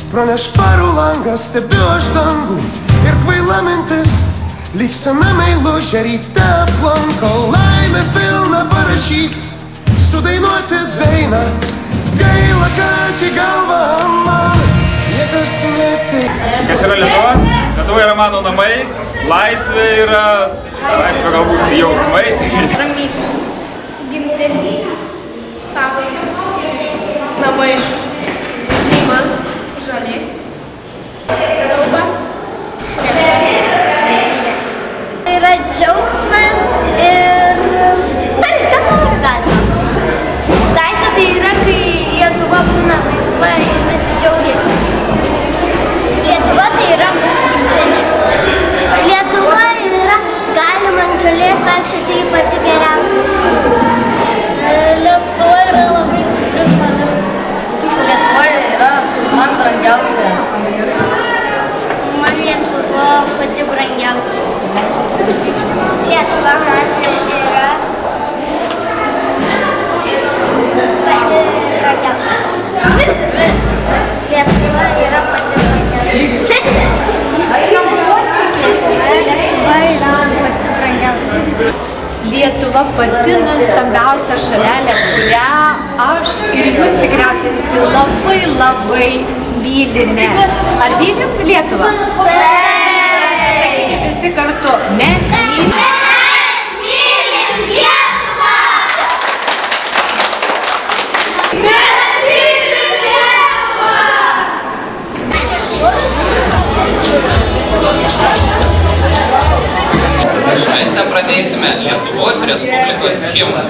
Pro nešvarų langą stebiu aš dangų ir kvaila mintis, lyg sena meilužė ryte aplanko. Laimės pilna parašyt, sudainuoti dainą, gaila, kad į galvą man niekas netik. Kas yra Lietuva? Lietuva yra mano namai, laisvė yra, laisvė galbūt jausmai. Ramybė, gimtinė, savo namai, šeima, žolė, kalba, šviesa. Yra džiaugsmas ir ką nori galima. Laisvė tai yra, kai Lietuva būna laisva ir visi džiaugiasi. Lietuva tai yra mūsų gimtinė. Lietuva yra galima ant žolės vaikščioti pati geriausia. Lietuva yra labai stipri šalis. Lietuva yra man brangiausia. Man Lietuva pati brangiausia. Lietuva man yra pati brangiausia. Lietuva yra pati brangiausia. Lietuva pati nuostabiausia šalelė, kurią aš ir jūs tikriausiai visi labai labai mylime. Ar mylim Lietuvą? Sakykime visi kartu. Mes mylim Lietuvą! Šventę pradėsime Lietuvos Respublikos himnu.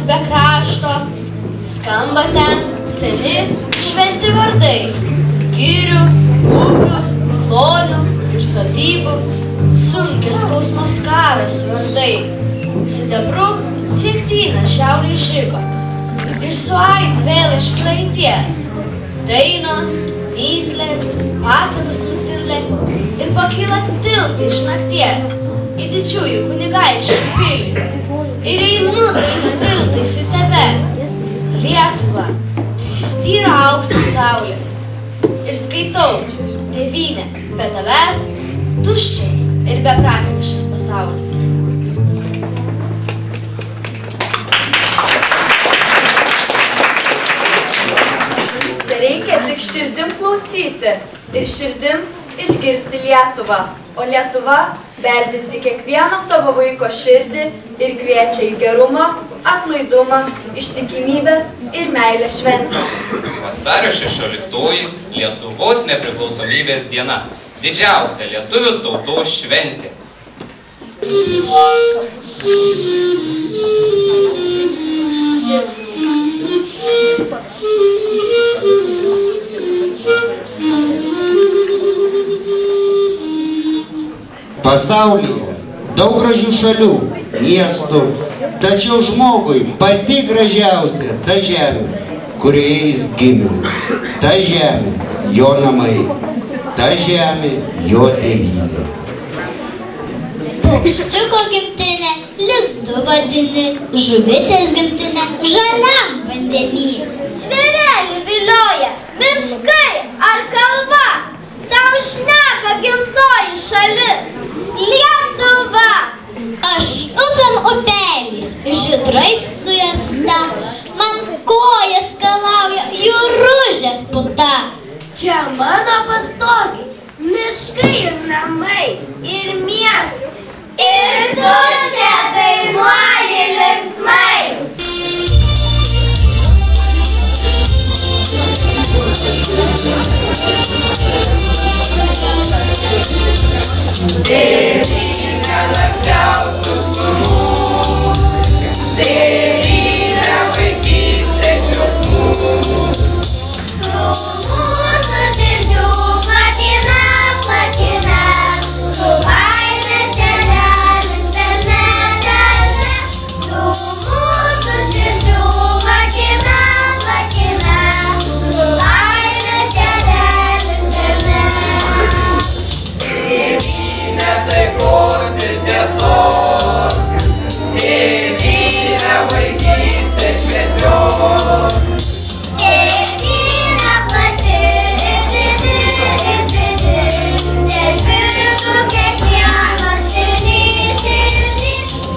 Be krašto, skamba ten seni šventi vardai, girių, upių, klodų ir sodybų, sunkias skausmas karas vardai, sidabru sietyna šiaurė žygo ir suait vėl iš praeities, dainos, myslės, pasakos nutilė ir pakyla tiltai iš nakties į didžiųjų kunigaikščių pilį. Ir einu tais tiltais į tave, Lietuva, tristyra aukso saulės. Ir skaitau, tėvynė, be tavęs, tuščias ir beprasmiškas pasaulis. Reikia tik širdim klausyti ir širdim išgirsti Lietuvą, o Lietuva beldžiasi į kiekvieno savo vaiko širdį ir kviečia į gerumą, atlaidumą, ištikimybės ir meilę šventę. Vasario 16 Lietuvos nepriklausomybės diena. Didžiausia lietuvių tautos šventė. Pasaulyje daug gražių šalių, miestų, tačiau žmogui pati gražiausia ta žemė, kurioje jis gimė. Ta žemė jo namai, ta žemė jo tėvynė. Paukščiuko gimtinė, lizdu vadini, žuvitės gimtinė, žaliam vandenį. Žvėrelį vilioja, miškai ar kalva, tau šneka gimtoji šalis, Lietuva. Aš upėm upeliais, žydrais suėsta, man kojas skalauja jūružės puta. Čia mano pastogiai, miškai ir namai, ir miestai. Ir tu čia dainuoji linksmai. Tėvynė labiausių sūnų, tėvynė vaikystės džiaugsmų. Tu mūsų širdžių plakina, plakina, tu laimės kelelis delne, delne. Tu mūsų širdžių plakina, plakina, tu laimės kelelis delne. Tėvynė taikos ir tiesos, tėvynė vaikystės šviesios. Tėvynė plati ir didi, telpintų kiekvieno širdį, širdį.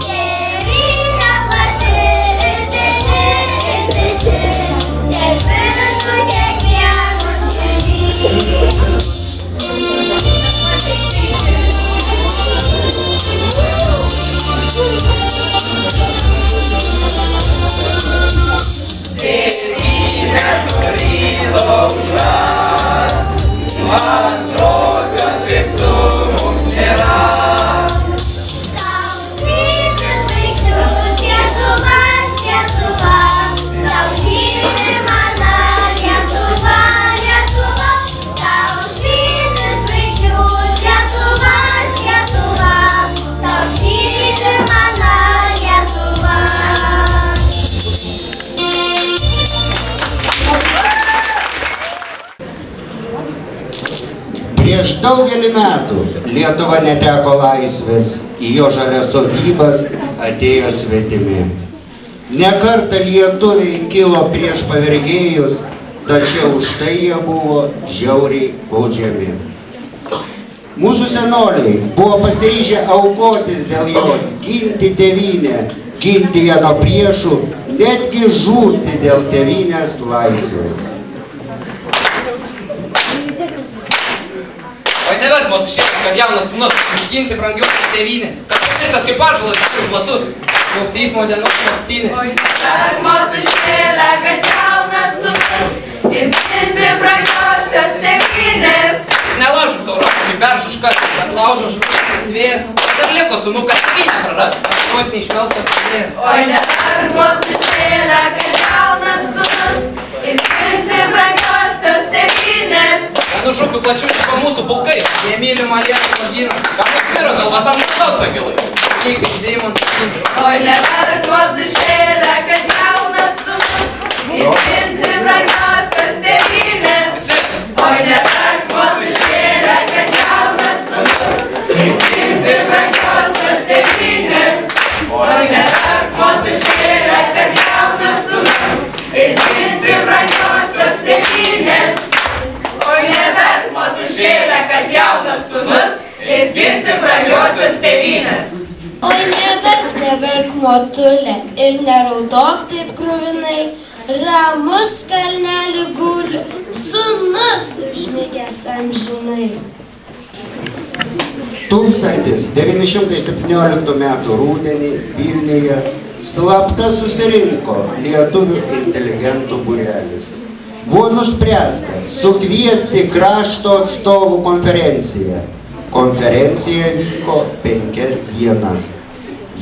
Tėvynė plati ir didi, telpintų kiekvieno širdį. Tėvynė turi laužą, antrosios vietų mums nėra. Tau švyti žvaigždžių Lietuva, Lietuva, tau švyti mana Lietuva, Lietuva. Tau švyti žvaigždžių Lietuva, Lietuva, tau švyti mana Lietuva. Prieš daugelį metų Lietuva neteko laisvės, į jo žalias sodybas atėjo svetimi. Ne kartą lietuviai kilo prieš pavergėjus, tačiau už tai jie buvo žiauriai baudžiami. Mūsų senoliai buvo pasiryžę aukotis dėl jos, ginti tėvynę, ginti ją nuo priešų, netgi žūti dėl tėvynės laisvės. Oi nevert, motušėlė, kad jaunas sūnus. Ginti brangiausios tėvynės. Kad patirtas kaip ąžuolas ir platus. Daug teismo dienos mastynės. Oi nevert, motušėlė, kad jaunas sūnus, jis ginti brangiausios tėvynės. Nelaužuk savo rankų, kaip beržuškas. Kad laužo žuvis kaip vėjas. Dar liko sūnų, kad tėvynę praras. Tos neišmelstas pradės. Oi nevert, motušėlė, kad jaunas sūnus, jis ginti brangiausios tėvynės. Nušūkiu plačių tipo mūsų pulkai. Jie mylimą Lietuvą gina. Ką pasviro galva tam nedaus agilai. Lyg iš deimantų gina. Oi neverk motušėlė, kad jaunas sūnus, jis ginti brangiausios tėvynės. Oi neverk motušėlė, kad jaunas sūnus, jis ginti brangiausios tėvynės. Oi neverk motušėlė, kad jaunas sūnus, jis ginti brangiausios tėvynės. Oi neverk motušėlė, kad jaunas sūnus, jis ginti brangiausios tėvynės. Oi neverk, neverk motulė ir neraudok taip kruvinai, ramus kalnelį guli, sūnus užmigęs amžinai. 1917 metų rudenį Vilniuje slapta susirinko lietuvių inteligentų būrelis. Buvo nuspręsta sukviesti krašto atstovų konferenciją. Konferencija vyko 5 dienas.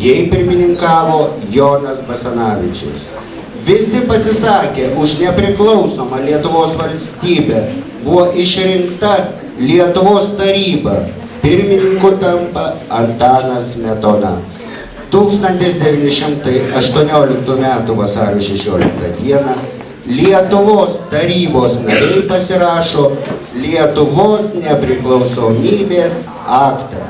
Jai pirmininkavo Jonas Basanavičius. Visi pasisakė už nepriklausomą Lietuvos valstybę. Buvo išrinkta Lietuvos taryba. Pirmininku tampa Antanas Smetona. 1918 m. vasario 16 d. Lietuvos tarybos nariai pasirašo Lietuvos nepriklausomybės aktą.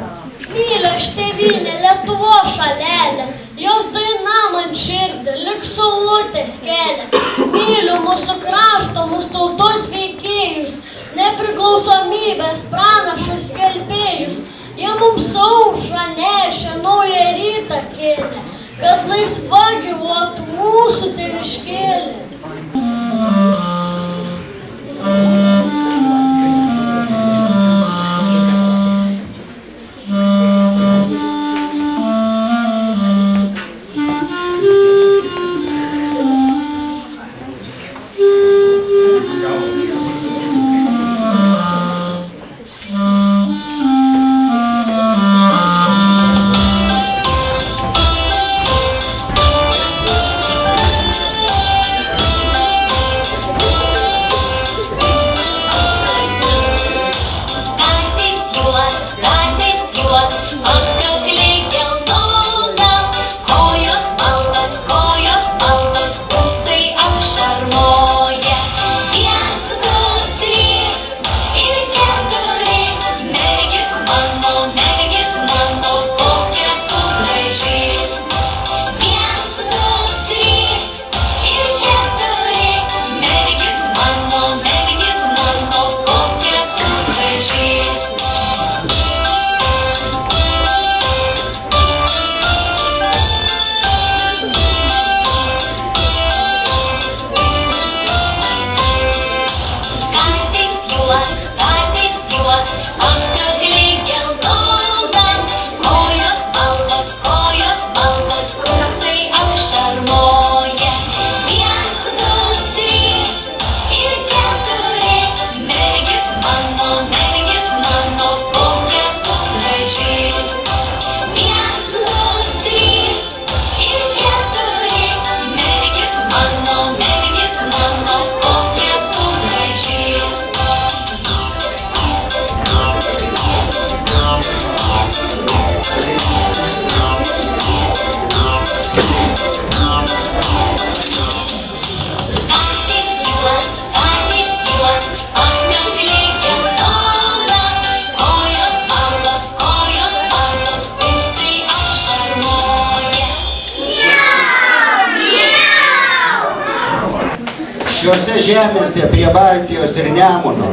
Myliu aš tėvynę, Lietuvos šalelę, jos daina man širdį, lik saulutės kelia. Myliu mūsų krašto, mūsų tautos veikėjus, nepriklausomybės pranašus skelbėjus. Jie mums aušrą nešė, naują rytą kėlė, kad laisva gyvuotų mūsų tėviškėlė. Šiuose žemėse prie Baltijos ir Nemuno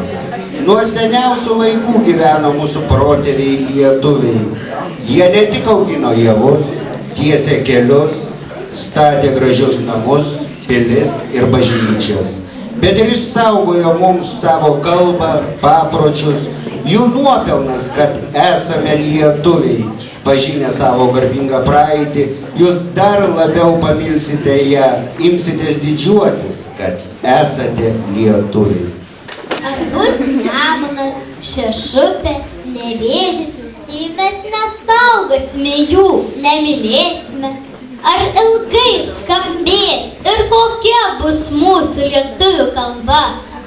nuo seniausių laikų gyveno mūsų protėviai lietuviai. Jie ne tik augino javus, tiesė kelius, statė gražius namus, pilis ir bažnyčias, bet ir išsaugojo mums savo kalbą, papročius. Jų nuopelnas, kad esame lietuviai, pažinę savo garbingą praeitį, jūs dar labiau pamilsite ją, imsitės didžiuotis, kad esate lietuviai. Ar bus Nemunas, Šešupė, Nevėžis, jei mes nesaugosime jų, nemylėsime? Ar ilgai skambės ir kokia bus mūsų lietuvių kalba,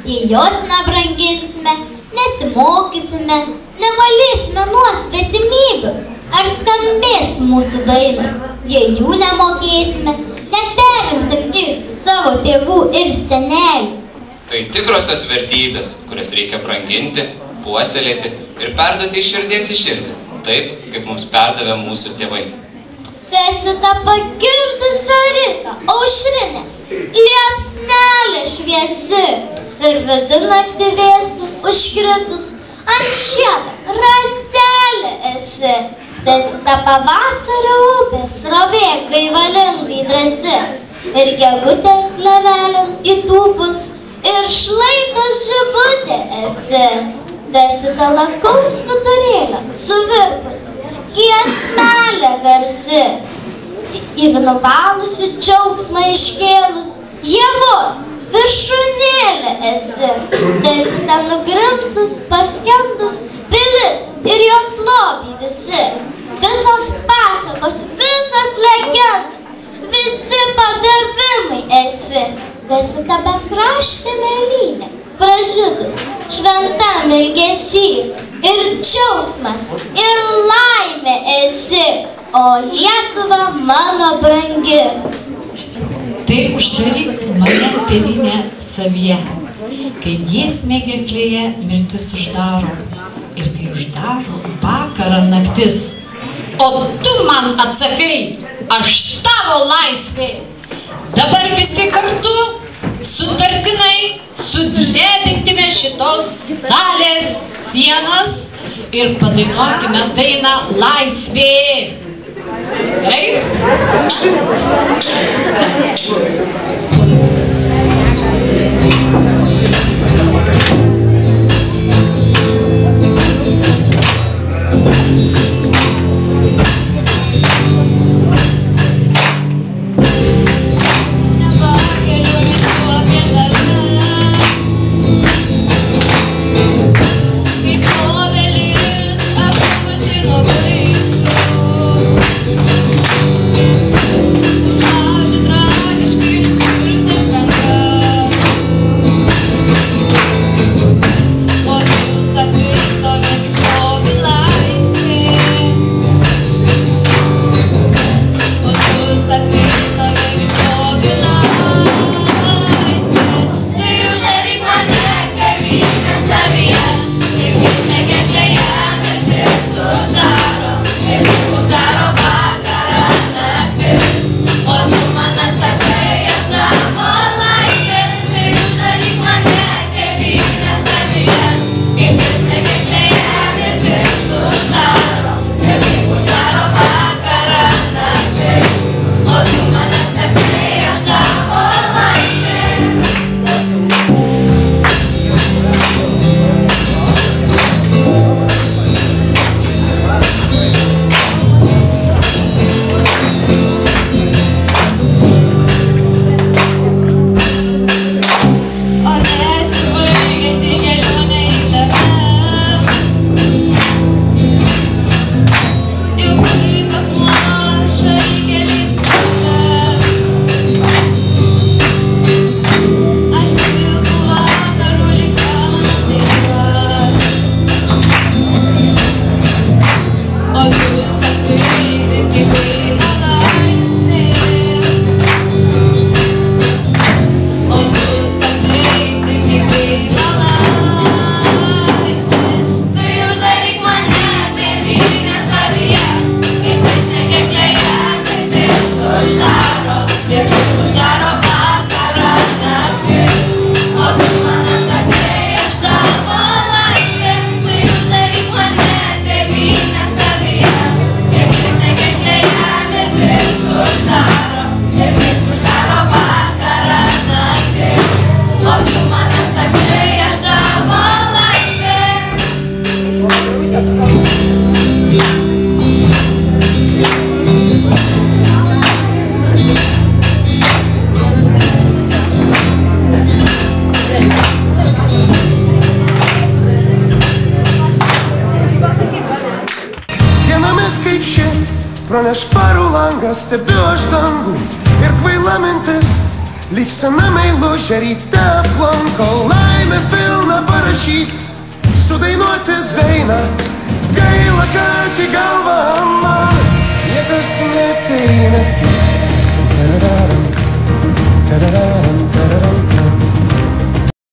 jei jos nebranginsime, nesimokysime, nevalysime nuo svetimybių? Ar skambės mūsų dainos, jei jų nemokėsime, neperimsim iš savo tėvų ir senelių? Tai tikrosios vertybės, kurias reikia branginti, puoselėti ir perduoti iš širdies į širdį, taip, kaip mums perdavė mūsų tėvai. Tu esi ta pakirdusio ryto, aušrinės, liepsnelė šviesi ir vidurnaktį vėsų užkritus ant žiedo raselė esi. Tu esi ta pavasario upės srovė gaivalingai drąsi ir gegutė klevelin įtūpus ir šlaito žibutė esi. Tu esi ta lakaus vidurėlio suvirpus giesmelė garsi ir nubalusi džiaugsmą iškėlus javos viršūnėlė esi. Tu esi ten nugrimzdus, paskendus pilis ir jos lobiai visi. Visos pasakos, visos legendos, visi padavimai esi. Tu esi ta bekraštė mėlynė, pražydus šventam ilgesy, ir džiaugsmas, ir laimė esi, o Lietuva mano brangi. Tai uždaryk mane, tėvynė, savyje, kai giesmė gerklėje mirtis uždaro ir kai uždaro vakarą naktis. O tu man atsakai, aš tavo laisvė. Dabar visi kartu sutartinai sudrebinkime šitos salės sienas ir padainuokime dainą Laisvė. Gerai? Praneš parų langą, stebiu aš dangų ir kvaila mintis, lyg sena meilužė ryte aplanko. Laimės pilna parašyt, sudainuoti dainą, gaila, kad į galvą man niekas neteina. Tarararam, tarararam, tarararam.